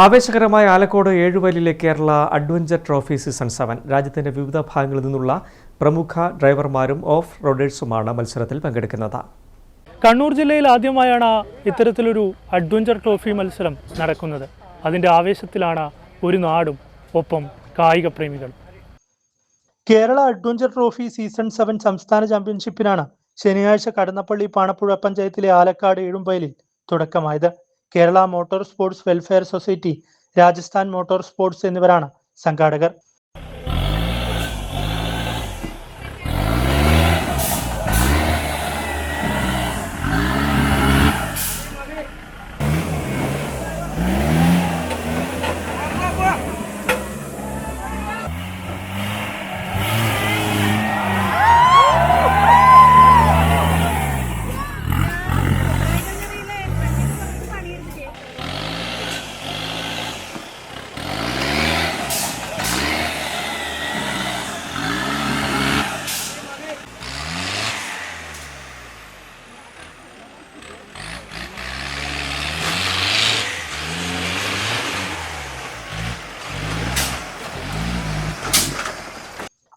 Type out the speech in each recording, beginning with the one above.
ആവേശകരമായ ആലക്കോട് ഏഴുവയലിലെ Kerala adventure trophy season 7 രാജ്യത്തിന്റെ വിവിധ ഭാഗങ്ങളിൽ നിന്നുള്ള പ്രമുഖ ഡ്രൈവർമാരും ഓഫ് റോഡേഴ്സുമാണ് മത്സരത്തിൽ പങ്കെടുക്കുന്നത്. കണ്ണൂർ ജില്ലയിൽ ആദ്യമായാണ് ഇത്തരത്തിലൊരു അഡ്വഞ്ചർ ട്രോഫി മത്സരം നടക്കുന്നത്. അതിന്റെ ആവേശത്തിലാണ് ഒരു നാടും ഒപ്പം കായിക പ്രേമികൾ. കേരള അഡ്വഞ്ചർ ട്രോഫി സീസൺ 7 സംസ്ഥാന ചാമ്പ്യൻഷിപ്പിനാണ് ശനിയാഴ്ച കടന്നപ്പള്ളി പാണപ്പുഴ പഞ്ചായത്തിലെ ആലക്കാട് ഏഴുവയലിൽ തുടക്കമായത്. Kerala motor sports welfare society, Rajasthan motor sports എന്നിവരാണ് സംഘാടകർ.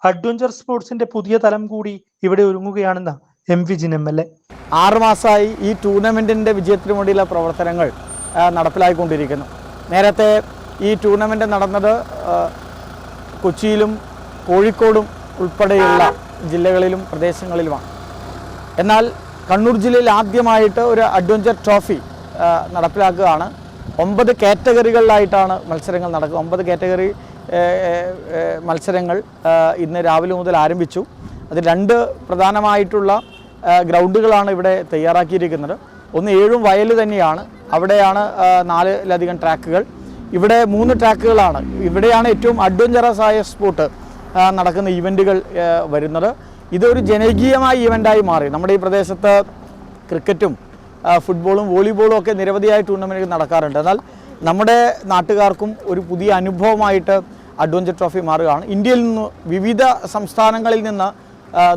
അഡ്വഞ്ചർ സ്പോർട്സിന്റെ പുതിയ തലം കൂടി ഇവിടെ ഒരുങ്ങുകയാണെന്ന് MV ജിൻ MLA. 6 മാസമായി ഈ ടൂർണമെന്റിന്റെ വിജയത്തിനു വേണ്ടിയുള്ള പ്രവർത്തനങ്ങൾ നടപ്പിലായിക്കൊണ്ടിരിക്കുന്നു. നേരത്തെ ഈ ടൂർണമെന്റ് നടന്നത് കൊച്ചിയിലും കോഴിക്കോടും ഉൾപ്പെടെയുള്ള ജില്ലകളിലും പ്രദേശങ്ങളിലുമാണ്. എന്നാൽ കണ്ണൂർ ജില്ലയിൽ ആദ്യമായിട്ട് ഒരു അഡ്വഞ്ചർ ട്രോഫി നടപ്പിലാക്കുകയാണ്. 9 കാറ്റഗറികളിലായിട്ടാണ് മത്സരങ്ങൾ നടക്കുക. 9 കാറ്റഗറി മത്സരങ്ങൾ ഇന്ന് രാവിലെ മുതൽ ആരംഭിച്ചു. അത് 2 പ്രധാനമായിട്ടുള്ള ഗ്രൗണ്ടുകളാണ് ഇവിടെ തയ്യാറാക്കിയിരിക്കുന്നത്. ഒന്ന് ഏഴുവയൽ തന്നെയാണ്, അവിടെയാണ് 4ലധികം ട്രാക്കുകൾ. ഇവിടെ 3 ട്രാക്കുകളാണ്. ഇവിടെയാണ് ഏറ്റവും അഡ്വഞ്ചറസ് ആയ സ്പോർട്ട് നടക്കുന്ന ഇവൻറ്റുകൾ വരുന്നത്. ഇതൊരു ജനകീയമായ ഇവൻ്റായി മാറി. നമ്മുടെ ഈ പ്രദേശത്ത് ക്രിക്കറ്റും ഫുട്ബോളും വോളിബോളും ഒക്കെ നിരവധിയായ ടൂർണമെൻറ്റുകൾ നടക്കാറുണ്ട്. എന്നാൽ നമ്മുടെ നാട്ടുകാർക്കും ഒരു പുതിയ അനുഭവമായിട്ട് അഡ്വഞ്ചർ ട്രോഫി മാറുകയാണ്. ഇന്ത്യയിൽ നിന്ന് വിവിധ സംസ്ഥാനങ്ങളിൽ നിന്ന്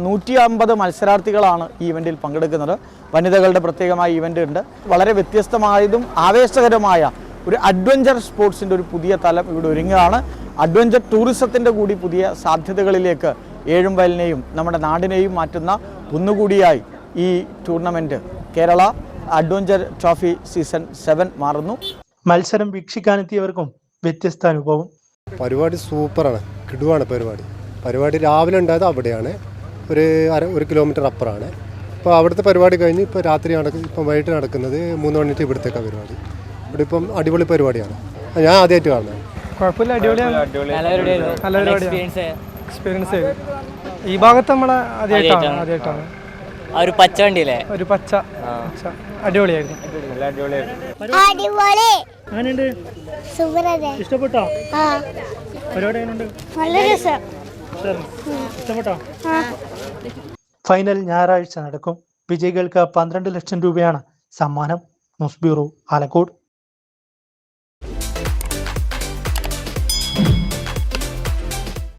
150 മത്സരാർത്ഥികളാണ് ഈ ഇവൻറ്റിൽ പങ്കെടുക്കുന്നത്. വനിതകളുടെ പ്രത്യേകമായ ഇവൻ്റ് ഉണ്ട്. വളരെ വ്യത്യസ്തമായതും ആവേശകരമായ ഒരു അഡ്വഞ്ചർ സ്പോർട്സിൻ്റെ ഒരു പുതിയ തലം ഇവിടെ ഒരുങ്ങുകയാണ്. അഡ്വഞ്ചർ ടൂറിസത്തിൻ്റെ കൂടി പുതിയ സാധ്യതകളിലേക്ക് ഏഴുവയലിനെയും നമ്മുടെ നാടിനെയും മാറ്റുന്ന ഒന്നുകൂടിയായി ഈ tournament Kerala adventure trophy season 7 മാറുന്നു. മത്സരം വീക്ഷിക്കാനെത്തിയവർക്കും വ്യത്യസ്ത അനുഭവം. പരിപാടി സൂപ്പറാണ്, കിടുവാണ് പരിപാടി രാവിലെ ഉണ്ടായത് അവിടെയാണ്, ഒരു കിലോമീറ്റർ അപ്പുറമാണ്. ഇപ്പോൾ അവിടുത്തെ പരിപാടി കഴിഞ്ഞ് ഇപ്പോൾ രാത്രി ഇപ്പം വൈകിട്ട് നടക്കുന്നത് 3 മണിക്ക് ഇവിടുത്തേക്കാണ് പരിപാടി. ഇവിടെ ഇപ്പം അടിപൊളി പരിപാടിയാണ്. ഞാൻ ആദ്യമായിട്ട് കാണുന്നത്. കുഴപ്പമില്ല, അടിപൊളിയാണ്, നല്ല എക്സ്പീരിയൻസ്. ഈ ഭാഗത്ത് നമ്മളെ ആദ്യമായിട്ടാണ് ഒരു പച്ച വണ്ടിയില്ലേ, ഒരു പച്ച അടിപൊളിയായിരുന്നു. ഇഷ്ടപ്പെട്ടോ? ഇഷ്ടപ്പെട്ടോ? ഫൈനൽ ഞായറാഴ്ച നടക്കും. വിജയികൾക്ക് 12 ലക്ഷം രൂപയാണ് സമ്മാനം. News bureau, Alakode.